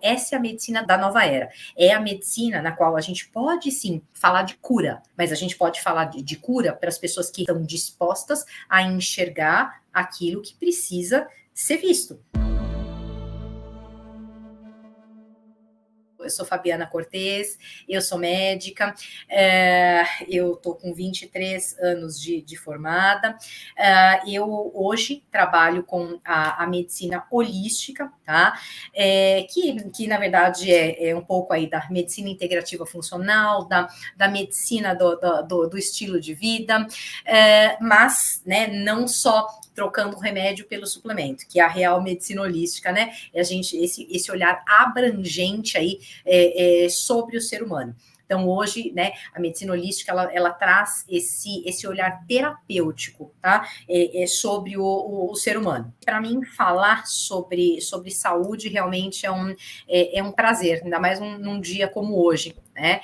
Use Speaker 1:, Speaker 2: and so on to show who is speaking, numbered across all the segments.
Speaker 1: Essa é a medicina da nova era. É a medicina na qual a gente pode, sim, falar de cura, mas a gente pode falar de cura para as pessoas que estão dispostas a enxergar aquilo que precisa ser visto. Eu sou Fabiana Cortez, eu sou médica, eu estou com 23 anos de formada. Eu hoje trabalho com a medicina holística, tá? Que na verdade é um pouco aí da medicina integrativa funcional, da medicina do estilo de vida, mas, né, não só trocando o remédio pelo suplemento, que é a real medicina holística, né? Esse olhar abrangente aí sobre o ser humano. Então, hoje, né, a medicina holística, ela traz esse olhar terapêutico, tá? Sobre o ser humano. Para mim, falar sobre saúde realmente é um prazer, ainda mais num dia como hoje, né?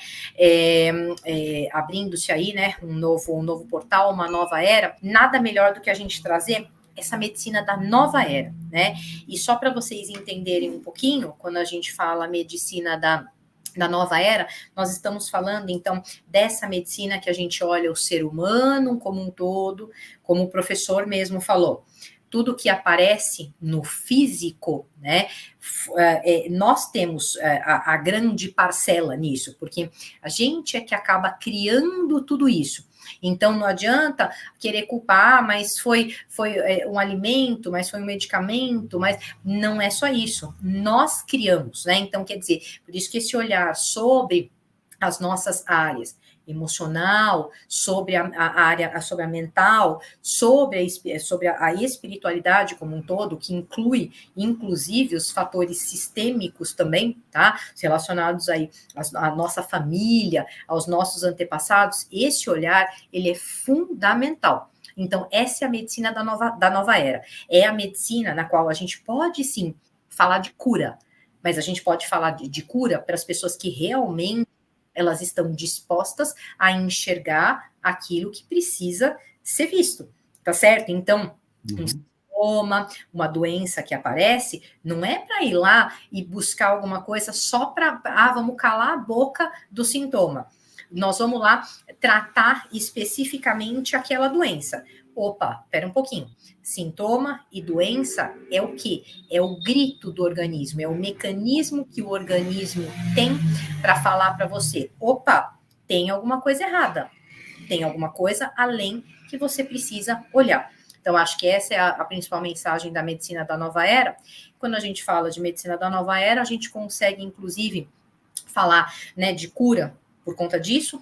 Speaker 1: Abrindo-se aí, né, um novo portal, uma nova era, nada melhor do que a gente trazer essa medicina da nova era, né? E só para vocês entenderem um pouquinho, quando a gente fala medicina da nova era, nós estamos falando, então, dessa medicina que a gente olha o ser humano como um todo, como o professor mesmo falou. Tudo que aparece no físico, né, nós temos a grande parcela nisso, porque a gente é que acaba criando tudo isso. Então, não adianta querer culpar, mas foi um alimento, mas foi um medicamento, mas não é só isso. Nós criamos, né? Então, quer dizer, por isso que esse olhar sobre as nossas áreas emocional, sobre a área, sobre a mental, sobre a espiritualidade como um todo, que inclui, inclusive, os fatores sistêmicos também, tá? Relacionados aí à nossa família, aos nossos antepassados, esse olhar, ele é fundamental. Então, essa é a medicina da nova era. É a medicina na qual a gente pode, sim, falar de cura, mas a gente pode falar de cura para as pessoas que realmente elas estão dispostas a enxergar aquilo que precisa ser visto, tá certo? Então, um sintoma, uma doença que aparece, não é para ir lá e buscar alguma coisa só para, vamos calar a boca do sintoma. Nós vamos lá tratar especificamente aquela doença. Opa, espera um pouquinho. Sintoma e doença é o quê? É o grito do organismo, é o mecanismo que o organismo tem para falar para você, opa, tem alguma coisa errada, tem alguma coisa além que você precisa olhar. Então, acho que essa é a principal mensagem da medicina da nova era. Quando a gente fala de medicina da nova era, a gente consegue, inclusive, falar, né, de cura por conta disso,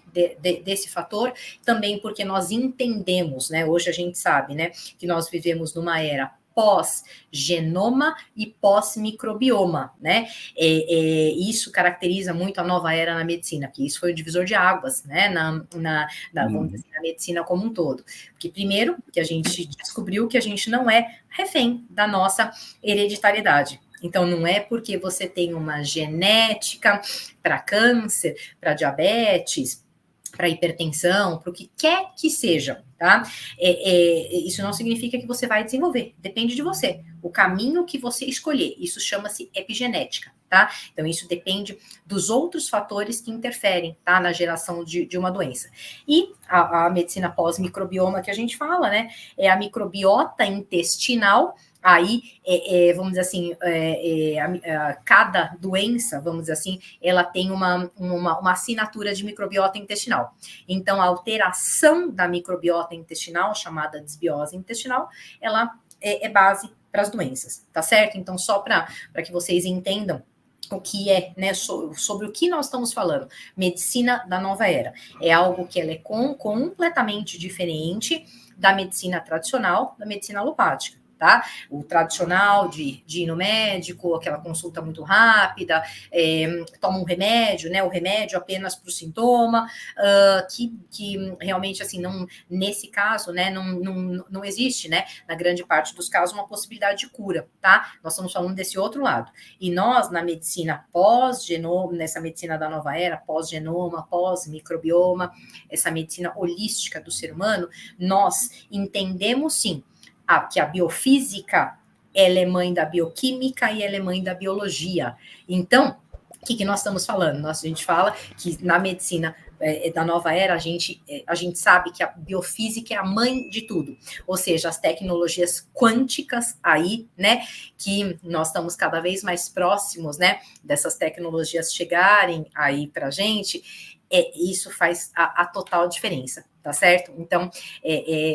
Speaker 1: desse fator, também porque nós entendemos, né, hoje a gente sabe, né, que nós vivemos numa era pós-genoma e pós-microbioma, né? Isso caracteriza muito a nova era na medicina, que isso foi o divisor de águas, né? Vamos dizer, na medicina como um todo. Porque, primeiro, que a gente descobriu que a gente não é refém da nossa hereditariedade. Então, não é porque você tem uma genética para câncer, para diabetes, para hipertensão, para o que quer que seja, tá? Isso não significa que você vai desenvolver, depende de você. O caminho que você escolher, isso chama-se epigenética, tá? Então, isso depende dos outros fatores que interferem, tá? Na geração de uma doença. E a medicina pós-microbioma que a gente fala, né? É a microbiota intestinal. Aí, vamos dizer assim, cada doença, vamos dizer assim, ela tem uma assinatura de microbiota intestinal. Então, a alteração da microbiota intestinal, chamada desbiose intestinal, ela é base para as doenças, tá certo? Então, só para que vocês entendam o que é, né, sobre o que nós estamos falando. Medicina da nova era. É algo que ela é completamente diferente da medicina tradicional, da medicina alopática. Tá? O tradicional de ir no médico, aquela consulta muito rápida, toma um remédio, né? O remédio apenas para o sintoma, que realmente, assim, não, nesse caso, né, não existe, né? Na grande parte dos casos, uma possibilidade de cura, tá? Nós estamos falando desse outro lado. E nós, na medicina pós-genoma, nessa medicina da nova era, pós-genoma, pós-microbioma, essa medicina holística do ser humano, nós entendemos, sim, que a biofísica ela é mãe da bioquímica e ela é mãe da biologia. Então, o que nós estamos falando? A gente fala que na medicina da nova era, a gente sabe que a biofísica é a mãe de tudo, ou seja, as tecnologias quânticas aí, né, que nós estamos cada vez mais próximos, né, dessas tecnologias chegarem aí pra gente, isso faz a total diferença, tá certo? Então,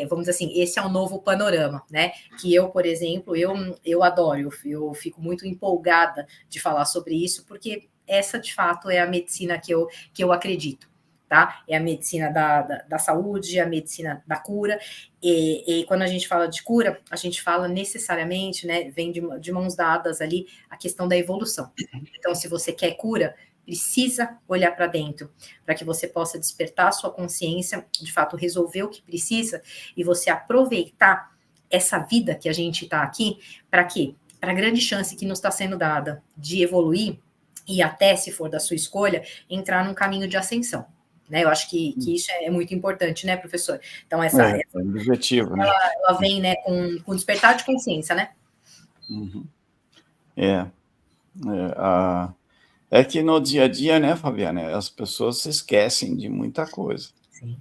Speaker 1: vamos dizer assim, esse é um novo panorama, né, que eu, por exemplo, eu adoro, eu fico muito empolgada de falar sobre isso, porque essa, de fato, é a medicina que eu acredito, tá? É a medicina da saúde, a medicina da cura, e quando a gente fala de cura, a gente fala necessariamente, né, vem de mãos dadas ali a questão da evolução. Então, se você quer cura, precisa olhar para dentro, para que você possa despertar a sua consciência, de fato, resolver o que precisa, e você aproveitar essa vida que a gente está aqui, para quê? Para a grande chance que nos está sendo dada de evoluir, e até, se for da sua escolha, entrar num caminho de ascensão. Né? Eu acho que isso é muito importante, né, professor? Então, essa
Speaker 2: É um objetivo, né?
Speaker 1: ela vem, né, com despertar de consciência, né?
Speaker 2: Uhum. É que no dia a dia, né, Fabiana, as pessoas se esquecem de muita coisa.
Speaker 1: Sim.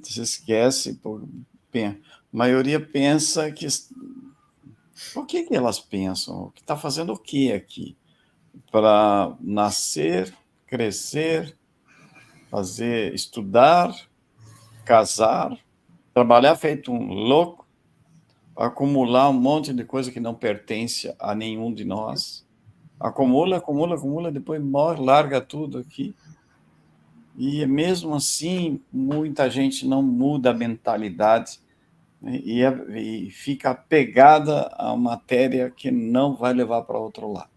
Speaker 2: Se esquece, a maioria pensa que... Por que elas pensam? Que está fazendo o que aqui? Para nascer, crescer, estudar, casar, trabalhar feito um louco, acumular um monte de coisa que não pertence a nenhum de nós. Acumula, acumula, acumula, depois morre, larga tudo aqui. E mesmo assim, muita gente não muda a mentalidade, né, e fica apegada à matéria que não vai levar para outro lado.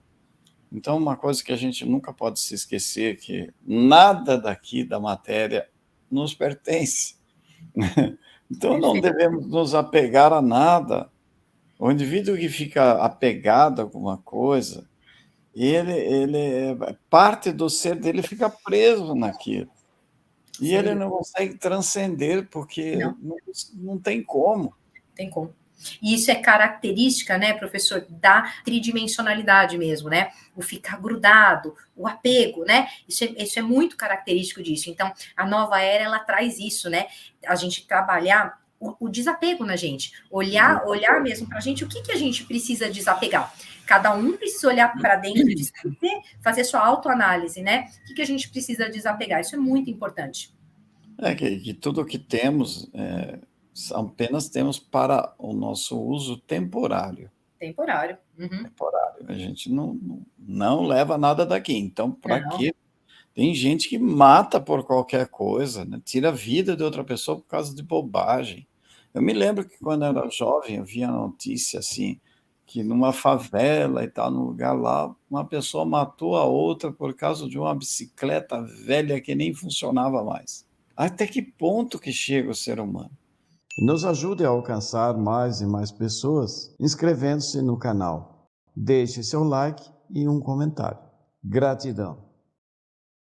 Speaker 2: Então, uma coisa que a gente nunca pode se esquecer é que nada daqui da matéria nos pertence. Então, não devemos nos apegar a nada. O indivíduo que fica apegado a alguma coisa, parte do ser dele fica preso naquilo. E ele não consegue transcender, porque não tem como.
Speaker 1: Tem como. E isso é característica, né, professor, da tridimensionalidade mesmo, né? O ficar grudado, o apego, né? Isso é muito característico disso. Então, a nova era, ela traz isso, né? A gente trabalhar o desapego na gente. Olhar mesmo pra gente o que a gente precisa desapegar. Cada um precisa olhar para dentro de si, fazer sua autoanálise, né? O que a gente precisa desapegar. Isso é muito importante.
Speaker 2: Que tudo que temos apenas temos para o nosso uso temporário.
Speaker 1: Temporário. Uhum.
Speaker 2: Temporário. A gente não leva nada daqui. Então, para quê? Tem gente que mata por qualquer coisa, né? Tira a vida de outra pessoa por causa de bobagem. Eu me lembro que quando eu era jovem, eu via notícia assim, que numa favela e tal, num lugar lá, uma pessoa matou a outra por causa de uma bicicleta velha que nem funcionava mais. Até que ponto que chega o ser humano? Nos ajude a alcançar mais e mais pessoas inscrevendo-se no canal. Deixe seu like e um comentário. Gratidão.